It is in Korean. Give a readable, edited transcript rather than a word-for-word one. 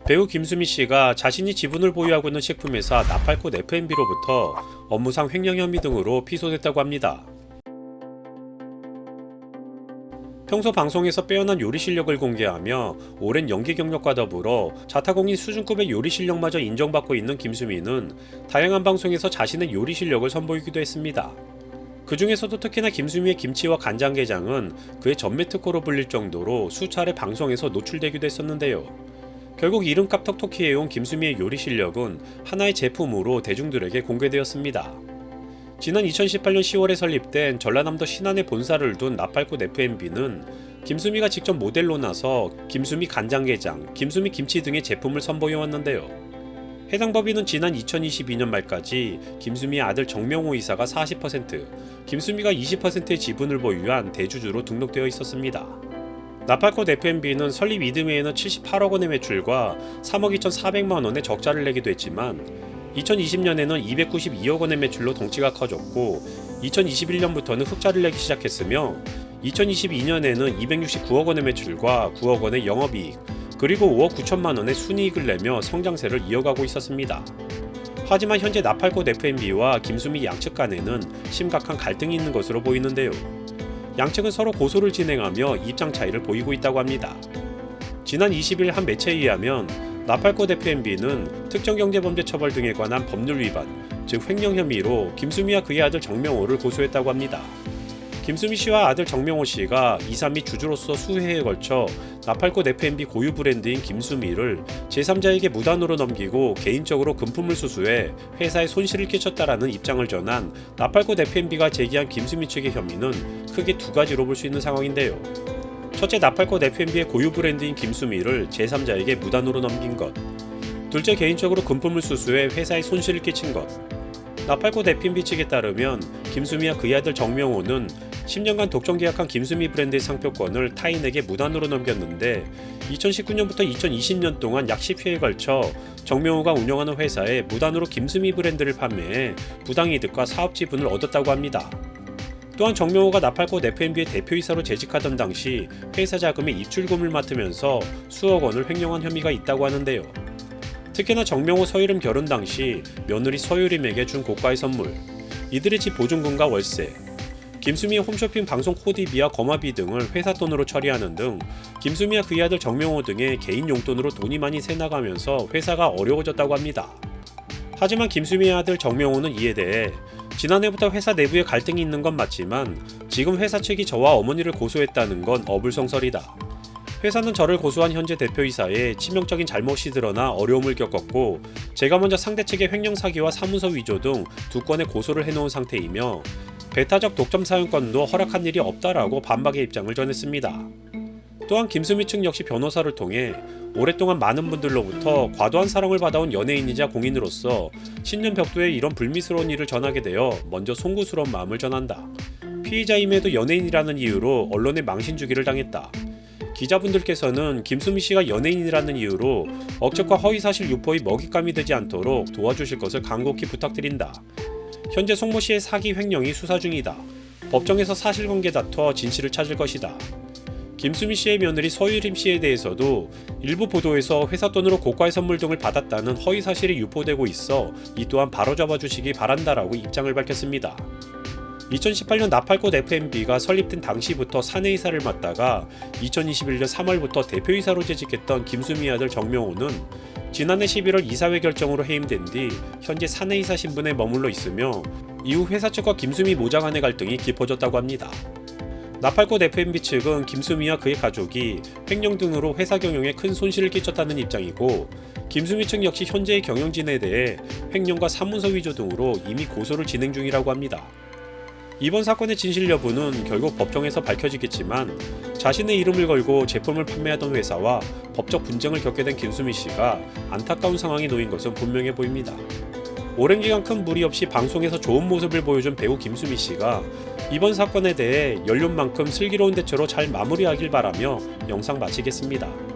배우 김수미 씨가 자신이 지분을 보유하고 있는 식품회사 나팔꽃 F&B로부터 업무상 횡령 혐의 등으로 피소됐다고 합니다. 평소 방송에서 빼어난 요리 실력을 공개하며 오랜 연기 경력과 더불어 자타공인 수준급의 요리 실력마저 인정받고 있는 김수미는 다양한 방송에서 자신의 요리 실력을 선보이기도 했습니다. 그 중에서도 특히나 김수미의 김치와 간장게장은 그의 전매 특허로 불릴 정도로 수차례 방송에서 노출되기도 했었는데요. 결국 이름값 톡톡히 해온 김수미의 요리 실력은 하나의 제품으로 대중들에게 공개되었습니다. 지난 2018년 10월에 설립된 전라남도 신안에 본사를 둔 나팔꽃 F&B는 김수미가 직접 모델로 나서 김수미 간장게장, 김수미 김치 등의 제품을 선보여왔는데요. 해당 법인은 지난 2022년 말까지 김수미의 아들 정명호 이사가 40%, 김수미가 20%의 지분을 보유한 대주주로 등록되어 있었습니다. 나팔꽃 F&B는 설립 이듬해에는 78억 원의 매출과 3억 2,400만 원의 적자를 내기도 했지만 2020년에는 292억 원의 매출로 덩치가 커졌고 2021년부터는 흑자를 내기 시작했으며 2022년에는 269억 원의 매출과 9억 원의 영업이익 그리고 5억 9천만 원의 순이익을 내며 성장세를 이어가고 있었습니다. 하지만 현재 나팔꽃 F&B와 김수미 양측 간에는 심각한 갈등이 있는 것으로 보이는데요. 양측은 서로 고소를 진행하며 입장 차이를 보이고 있다고 합니다. 지난 20일 한 매체에 의하면 나팔꽃 F&B는 특정경제범죄처벌 등에 관한 법률 위반, 즉 횡령 혐의로 김수미와 그의 아들 정명호를 고소했다고 합니다. 김수미 씨와 아들 정명호 씨가 이사 및 주주로서 수회에 걸쳐 나팔꽃 F&B 고유 브랜드인 김수미를 제3자에게 무단으로 넘기고 개인적으로 금품을 수수해 회사에 손실을 끼쳤다라는 입장을 전한 나팔꽃 F&B가 제기한 김수미 측의 혐의는 크게 두 가지로 볼 수 있는 상황인데요. 첫째, 나팔꽃 F&B의 고유 브랜드인 김수미를 제3자에게 무단으로 넘긴 것. 둘째, 개인적으로 금품을 수수해 회사에 손실을 끼친 것. 나팔꽃 F&B 측에 따르면 김수미와 그의 아들 정명호는 10년간 독점 계약한 김수미 브랜드의 상표권을 타인에게 무단으로 넘겼는데 2019년부터 2020년 동안 약 10회에 걸쳐 정명호가 운영하는 회사에 무단으로 김수미 브랜드를 판매해 부당이득과 사업 지분을 얻었다고 합니다. 또한 정명호가 나팔꽃 F&B의 대표이사로 재직하던 당시 회사 자금의 입출금을 맡으면서 수억 원을 횡령한 혐의가 있다고 하는데요. 특히나 정명호 서유림 결혼 당시 며느리 서유림에게 준 고가의 선물, 이들의 집 보증금과 월세, 김수미의 홈쇼핑 방송 코디비와 거마비 등을 회사 돈으로 처리하는 등 김수미와 그의 아들 정명호 등의 개인 용돈으로 돈이 많이 새나가면서 회사가 어려워졌다고 합니다. 하지만 김수미의 아들 정명호는 이에 대해 지난해부터 회사 내부에 갈등이 있는 건 맞지만 지금 회사 측이 저와 어머니를 고소했다는 건 어불성설이다. 회사는 저를 고소한 현재 대표이사에 치명적인 잘못이 드러나 어려움을 겪었고 제가 먼저 상대 측의 횡령 사기와 사문서 위조 등 두 건의 고소를 해놓은 상태이며 배타적 독점 사용권도 허락한 일이 없다라고 반박의 입장을 전했습니다. 또한 김수미 측 역시 변호사를 통해 오랫동안 많은 분들로부터 과도한 사랑을 받아온 연예인이자 공인으로서 신년벽도에 이런 불미스러운 일을 전하게 되어 먼저 송구스러운 마음을 전한다. 피의자임에도 연예인이라는 이유로 언론에 망신 주기를 당했다. 기자분들께서는 김수미 씨가 연예인이라는 이유로 억측과 허위사실 유포의 먹잇감이 되지 않도록 도와주실 것을 간곡히 부탁드린다. 현재 송모 씨의 사기 횡령이 수사 중이다. 법정에서 사실관계 다퉈 진실을 찾을 것이다. 김수미 씨의 며느리 서유림 씨에 대해서도 일부 보도에서 회사 돈으로 고가의 선물 등을 받았다는 허위 사실이 유포되고 있어 이 또한 바로잡아 주시기 바란다라고 입장을 밝혔습니다. 2018년 나팔꽃 F&B가 설립된 당시부터 사내이사를 맡다가 2021년 3월부터 대표이사로 재직했던 김수미 아들 정명호는 지난해 11월 이사회 결정으로 해임된 뒤 현재 사내이사 신분에 머물러 있으며 이후 회사 측과 김수미 모자 간의 갈등이 깊어졌다고 합니다. 나팔꽃 F&B 측은 김수미와 그의 가족이 횡령 등으로 회사 경영에 큰 손실을 끼쳤다는 입장이고 김수미 측 역시 현재의 경영진에 대해 횡령과 사문서 위조 등으로 이미 고소를 진행 중이라고 합니다. 이번 사건의 진실 여부는 결국 법정에서 밝혀지겠지만 자신의 이름을 걸고 제품을 판매하던 회사와 법적 분쟁을 겪게 된 김수미 씨가 안타까운 상황에 놓인 것은 분명해 보입니다. 오랜 기간 큰 무리 없이 방송에서 좋은 모습을 보여준 배우 김수미 씨가 이번 사건에 대해 연륜만큼 슬기로운 대처로 잘 마무리하길 바라며 영상 마치겠습니다.